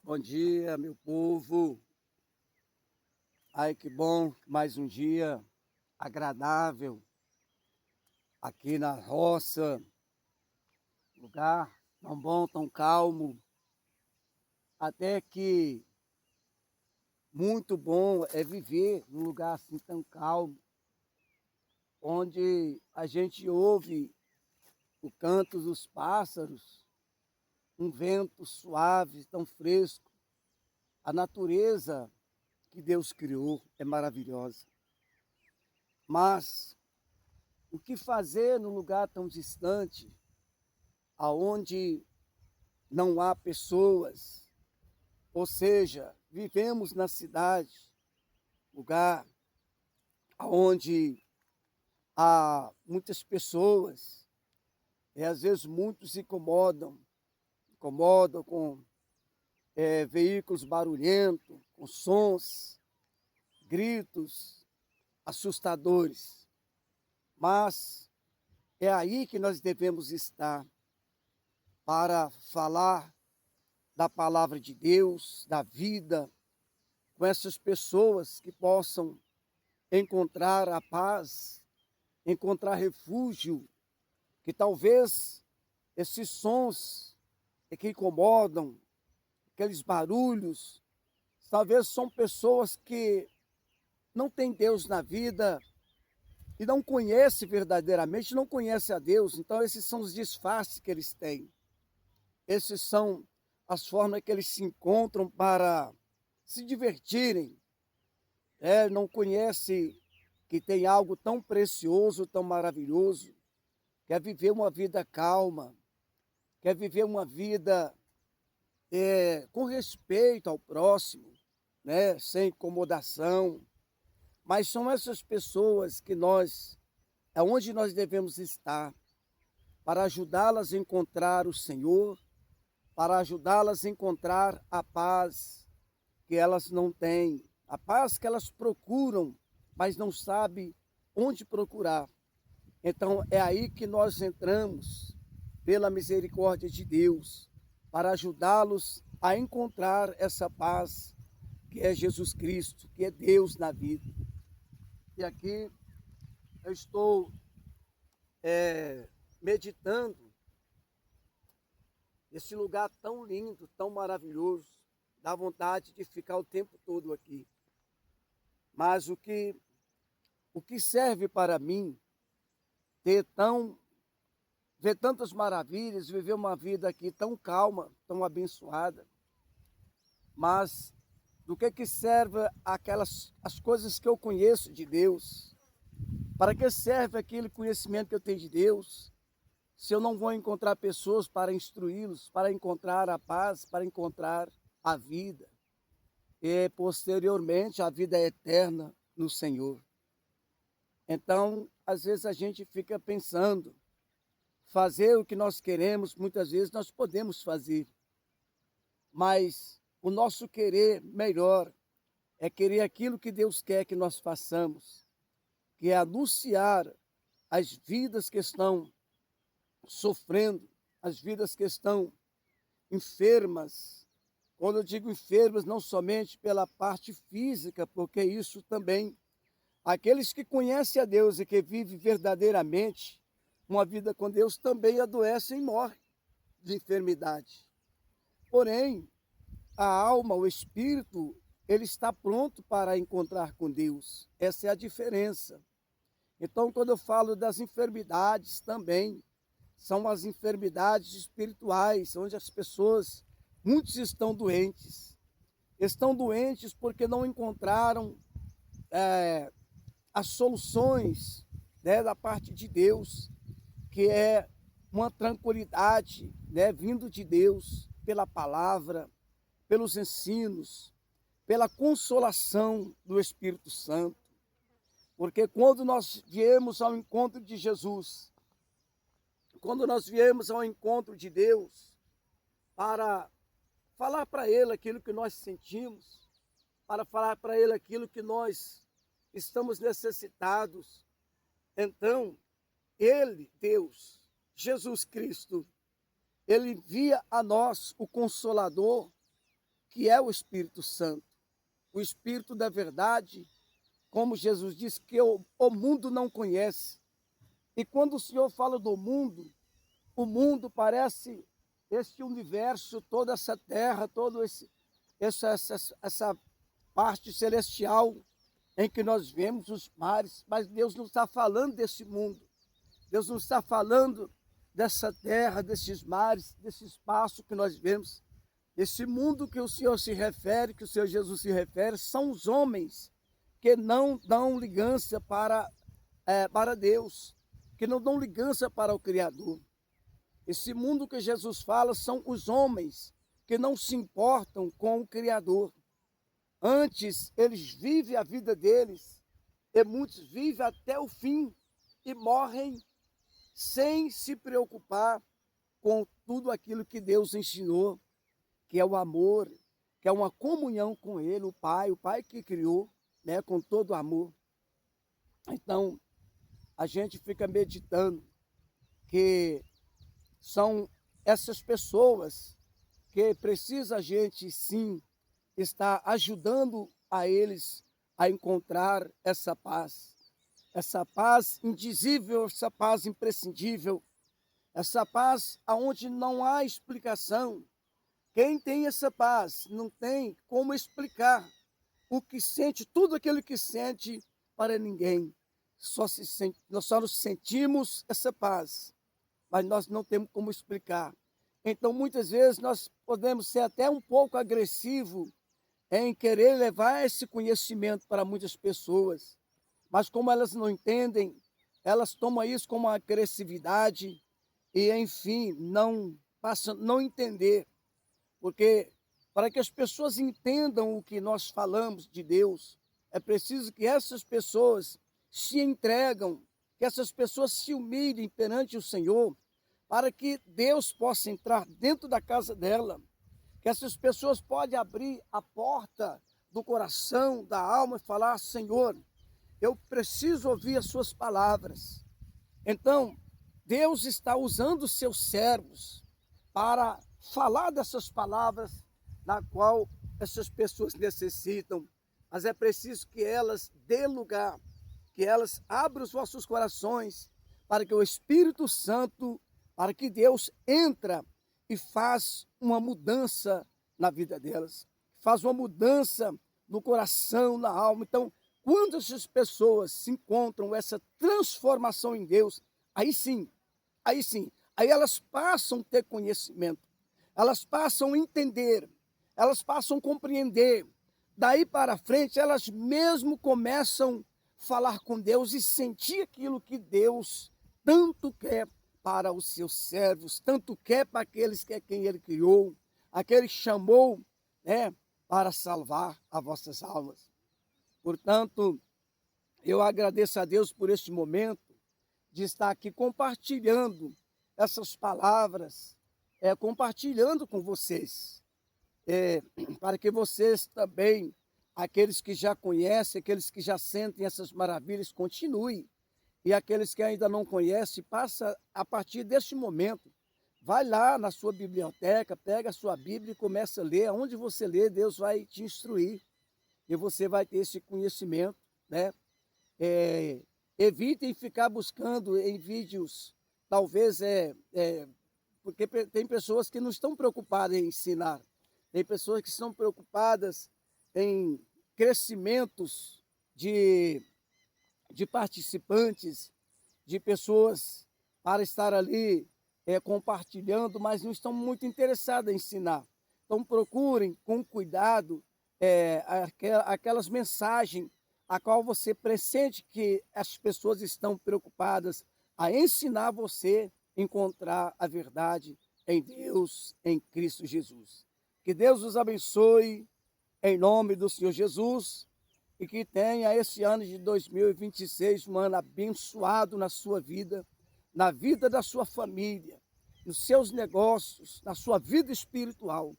Bom dia, meu povo. Ai, que bom, mais um dia agradável aqui na roça, lugar tão bom, tão calmo, até que muito bom é viver num lugar assim tão calmo, onde a gente ouve o canto dos pássaros, um vento suave, tão fresco. A natureza que Deus criou é maravilhosa. Mas o que fazer num lugar tão distante, aonde não há pessoas? Ou seja, vivemos na cidade, lugar onde há muitas pessoas, e às vezes muitos se incomodam com veículos barulhentos, com sons, gritos assustadores. Mas é aí que nós devemos estar para falar da palavra de Deus, da vida, com essas pessoas que possam encontrar a paz, encontrar refúgio, que talvez esses sons que incomodam, aqueles barulhos, talvez são pessoas que não têm Deus na vida e não conhecem verdadeiramente, não conhecem a Deus. Então esses são os disfarces que eles têm. Esses são as formas que eles se encontram para se divertirem. Não conhece que tem algo tão precioso, tão maravilhoso, quer viver uma vida calma, quer viver uma vida com respeito ao próximo, né? Sem incomodação. Mas são essas pessoas que é onde nós devemos estar, para ajudá-las a encontrar o Senhor, para ajudá-las a encontrar a paz que elas não têm, a paz que elas procuram, mas não sabem onde procurar. Então é aí que nós entramos, pela misericórdia de Deus, para ajudá-los a encontrar essa paz que é Jesus Cristo, que é Deus na vida. E aqui eu estou meditando esse lugar tão lindo, tão maravilhoso, dá vontade de ficar o tempo todo aqui. Mas o que serve para mim ver tantas maravilhas, viver uma vida aqui tão calma, tão abençoada, mas do que serve as coisas que eu conheço de Deus? Para que serve aquele conhecimento que eu tenho de Deus, se eu não vou encontrar pessoas para instruí-los, para encontrar a paz, para encontrar a vida, e posteriormente a vida eterna no Senhor? Então, às vezes a gente fica pensando, fazer o que nós queremos, muitas vezes nós podemos fazer, mas o nosso querer melhor é querer aquilo que Deus quer que nós façamos, que é anunciar as vidas que estão sofrendo, as vidas que estão enfermas. Quando eu digo enfermas, não somente pela parte física, porque isso também, aqueles que conhecem a Deus e que vivem verdadeiramente uma vida com Deus também adoecem e morrem de enfermidade. Porém, a alma, o espírito, ele está pronto para encontrar com Deus. Essa é a diferença. Então, quando eu falo das enfermidades também, são as enfermidades espirituais, onde as pessoas, muitos estão doentes. Estão doentes porque não encontraram as soluções, né, da parte de Deus, que é uma tranquilidade, né, vindo de Deus, pela palavra, pelos ensinos, pela consolação do Espírito Santo. Porque quando nós viemos ao encontro de Jesus, quando nós viemos ao encontro de Deus, para falar para Ele aquilo que nós sentimos, para falar para Ele aquilo que nós estamos necessitados, então Ele, Deus, Jesus Cristo, Ele envia a nós o Consolador, que é o Espírito Santo. O Espírito da verdade, como Jesus disse, que o mundo não conhece. E quando o Senhor fala do mundo, o mundo parece este universo, toda essa terra, toda essa parte celestial em que nós vemos os mares, mas Deus não está falando desse mundo. Deus não está falando dessa terra, desses mares, desse espaço que nós vemos. Esse mundo que o Senhor se refere, que o Senhor Jesus se refere, são os homens que não dão ligança para Deus, que não dão ligança para o Criador. Esse mundo que Jesus fala são os homens que não se importam com o Criador. Antes, eles vivem a vida deles, e muitos vivem até o fim e morrem sem se preocupar com tudo aquilo que Deus ensinou, que é o amor, que é uma comunhão com Ele, o Pai que criou, né, com todo amor. Então, a gente fica meditando que são essas pessoas que precisa a gente, sim, estar ajudando a eles a encontrar essa paz indizível, essa paz imprescindível, essa paz onde não há explicação. Quem tem essa paz não tem como explicar o que sente, tudo aquilo que sente para ninguém. Nós só nos sentimos essa paz, mas nós não temos como explicar. Então, muitas vezes, nós podemos ser até um pouco agressivos em querer levar esse conhecimento para muitas pessoas, mas como elas não entendem, elas tomam isso como uma agressividade e, enfim, não passam a não entender. Porque para que as pessoas entendam o que nós falamos de Deus, é preciso que essas pessoas se entregam, que essas pessoas se humilhem perante o Senhor, para que Deus possa entrar dentro da casa dela, que essas pessoas podem abrir a porta do coração, da alma e falar: Senhor, eu preciso ouvir as suas palavras. Então, Deus está usando os seus servos para falar dessas palavras na qual essas pessoas necessitam, mas é preciso que elas dêem lugar, que elas abram os vossos corações para que o Espírito Santo, para que Deus entra e faz uma mudança na vida delas, faz uma mudança no coração, na alma. Então, quando essas pessoas se encontram essa transformação em Deus, aí elas passam a ter conhecimento, elas passam a entender, elas passam a compreender. Daí para frente, elas mesmo começam a falar com Deus e sentir aquilo que Deus tanto quer para os seus servos, tanto quer para aqueles que é quem Ele criou, aquele que chamou, né, para salvar as vossas almas. Portanto, eu agradeço a Deus por este momento de estar aqui compartilhando essas palavras, compartilhando com vocês, para que vocês também, aqueles que já conhecem, aqueles que já sentem essas maravilhas, continuem. E aqueles que ainda não conhecem, passa a partir deste momento. Vai lá na sua biblioteca, pega a sua Bíblia e começa a ler. Onde você lê, Deus vai te instruir. E você vai ter esse conhecimento, né? Evitem ficar buscando em vídeos, talvez, porque tem pessoas que não estão preocupadas em ensinar. Tem pessoas que estão preocupadas em crescimentos de participantes, de pessoas para estar ali compartilhando, mas não estão muito interessadas em ensinar. Então procurem com cuidado aquelas mensagens a qual você pressente que as pessoas estão preocupadas a ensinar você a encontrar a verdade em Deus, em Cristo Jesus. Que Deus os abençoe em nome do Senhor Jesus e que tenha esse ano de 2026 um ano abençoado na sua vida, na vida da sua família, nos seus negócios, na sua vida espiritual.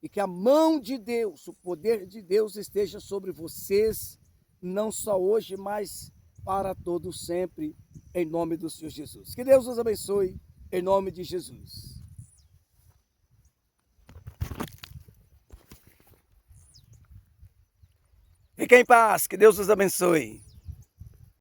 E que a mão de Deus, o poder de Deus esteja sobre vocês, não só hoje, mas para todo sempre, em nome do Senhor Jesus. Que Deus os abençoe, em nome de Jesus. Fiquem em paz, que Deus os abençoe.